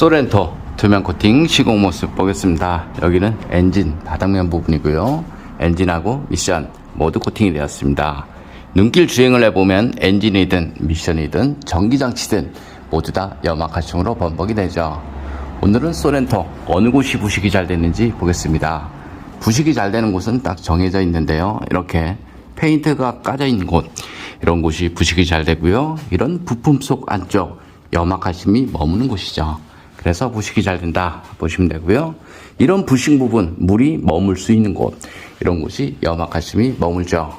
소렌토 투명 코팅 시공 모습 보겠습니다. 여기는 엔진 바닥면 부분이고요. 엔진하고 미션 모두 코팅이 되었습니다. 눈길 주행을 해보면 엔진이든 미션이든 전기장치든 모두 다 염화칼슘으로 범벅이 되죠. 오늘은 소렌토 어느 곳이 부식이 잘 되는지 보겠습니다. 부식이 잘 되는 곳은 딱 정해져 있는데요. 이렇게 페인트가 까져 있는 곳, 이런 곳이 부식이 잘 되고요. 이런 부품 속 안쪽 염화칼슘이 머무는 곳이죠. 그래서 부식이 잘 된다 보시면 되고요. 이런 부식 부분, 물이 머물 수 있는 곳, 이런 곳이 염화칼슘이 머물죠.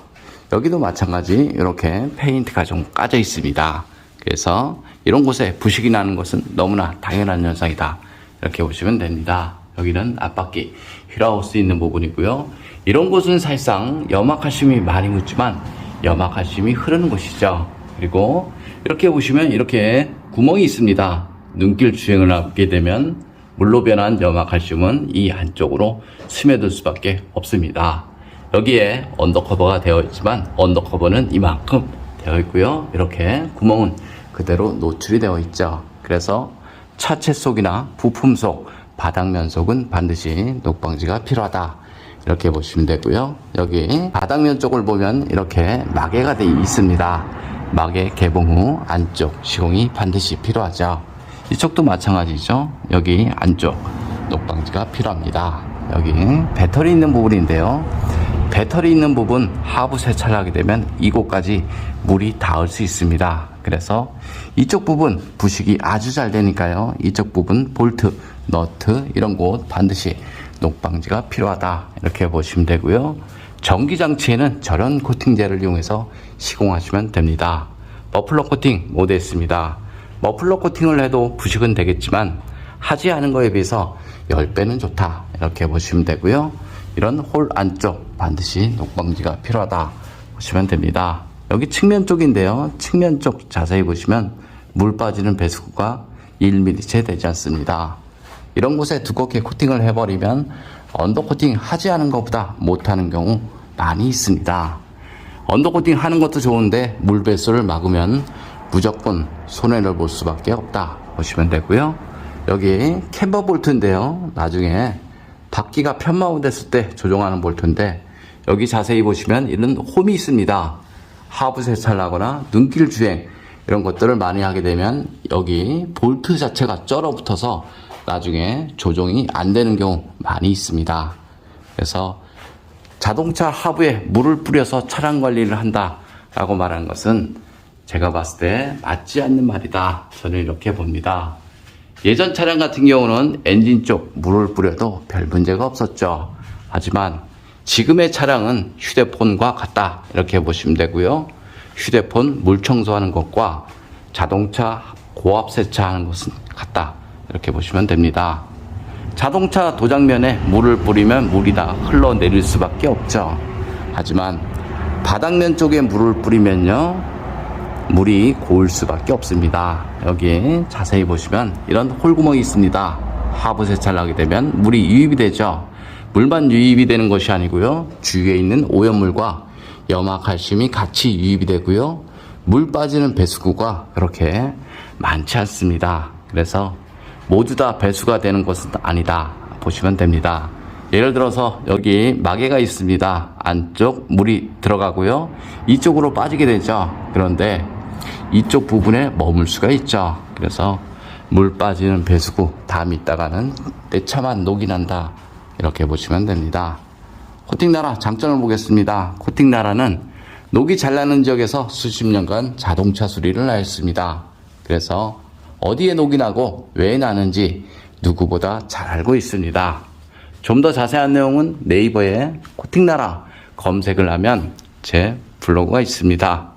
여기도 마찬가지 이렇게 페인트가 좀 까져 있습니다. 그래서 이런 곳에 부식이 나는 것은 너무나 당연한 현상이다, 이렇게 보시면 됩니다. 여기는 앞바퀴 휠아웃이 있는 부분이고요. 이런 곳은 사실상 염화칼슘이 많이 묻지만 염화칼슘이 흐르는 곳이죠. 그리고 이렇게 보시면 이렇게 구멍이 있습니다. 눈길 주행을 하게 되면 물로 변한 염화칼슘은 이 안쪽으로 스며들 수밖에 없습니다. 여기에 언더커버가 되어 있지만 언더커버는 이만큼 되어 있고요. 이렇게 구멍은 그대로 노출이 되어 있죠. 그래서 차체 속이나 부품 속, 바닥면 속은 반드시 녹방지가 필요하다, 이렇게 보시면 되고요. 여기 바닥면 쪽을 보면 이렇게 마개가 되어 있습니다. 마개 개봉 후 안쪽 시공이 반드시 필요하죠. 이쪽도 마찬가지죠. 여기 안쪽 녹방지가 필요합니다. 여기 배터리 있는 부분인데요. 배터리 있는 부분 하부 세차를 하게 되면 이곳까지 물이 닿을 수 있습니다. 그래서 이쪽 부분 부식이 아주 잘 되니까요. 이쪽 부분 볼트, 너트 이런 곳 반드시 녹방지가 필요하다, 이렇게 보시면 되고요. 전기장치에는 저런 코팅제를 이용해서 시공하시면 됩니다. 머플러 코팅 모두 했습니다. 머플러 코팅을 해도 부식은 되겠지만 하지 않은 거에 비해서 10배는 좋다, 이렇게 보시면 되고요. 이런 홀 안쪽 반드시 녹방지가 필요하다 보시면 됩니다. 여기 측면 쪽인데요. 측면 쪽 자세히 보시면 물 빠지는 배수구가 1mm 채 되지 않습니다. 이런 곳에 두껍게 코팅을 해버리면 언더 코팅 하지 않은 것보다 못하는 경우 많이 있습니다. 언더 코팅 하는 것도 좋은데 물 배수를 막으면 무조건 손해를 볼 수밖에 없다 보시면 되고요. 여기 캠버 볼트인데요. 나중에 바퀴가 편마우 됐을 때 조정하는 볼트인데 여기 자세히 보시면 이런 홈이 있습니다. 하부 세차를 하거나 눈길 주행 이런 것들을 많이 하게 되면 여기 볼트 자체가 쩔어붙어서 나중에 조정이 안 되는 경우 많이 있습니다. 그래서 자동차 하부에 물을 뿌려서 차량 관리를 한다 라고 말하는 것은 제가 봤을 때 맞지 않는 말이다, 저는 이렇게 봅니다. 예전 차량 같은 경우는 엔진 쪽 물을 뿌려도 별 문제가 없었죠. 하지만 지금의 차량은 휴대폰과 같다, 이렇게 보시면 되고요. 휴대폰 물 청소하는 것과 자동차 고압 세차하는 것은 같다, 이렇게 보시면 됩니다. 자동차 도장면에 물을 뿌리면 물이 다 흘러내릴 수밖에 없죠. 하지만 바닥면 쪽에 물을 뿌리면요, 물이 고일 수밖에 없습니다. 여기 자세히 보시면 이런 홀구멍이 있습니다. 하부 세차를 하게 되면 물이 유입이 되죠. 물만 유입이 되는 것이 아니고요, 주위에 있는 오염물과 염화칼슘이 같이 유입이 되고요, 물 빠지는 배수구가 그렇게 많지 않습니다. 그래서 모두 다 배수가 되는 것은 아니다 보시면 됩니다. 예를 들어서 여기 마개가 있습니다. 안쪽 물이 들어가고요, 이쪽으로 빠지게 되죠. 그런데 이쪽 부분에 머물 수가 있죠. 그래서 물 빠지는 배수구 담 있다가는 떼차만 녹이 난다, 이렇게 보시면 됩니다. 코팅나라 장점을 보겠습니다. 코팅나라는 녹이 잘 나는 지역에서 수십 년간 자동차 수리를 하였습니다. 그래서 어디에 녹이 나고 왜 나는지 누구보다 잘 알고 있습니다. 좀 더 자세한 내용은 네이버에 코팅나라 검색을 하면 제 블로그가 있습니다.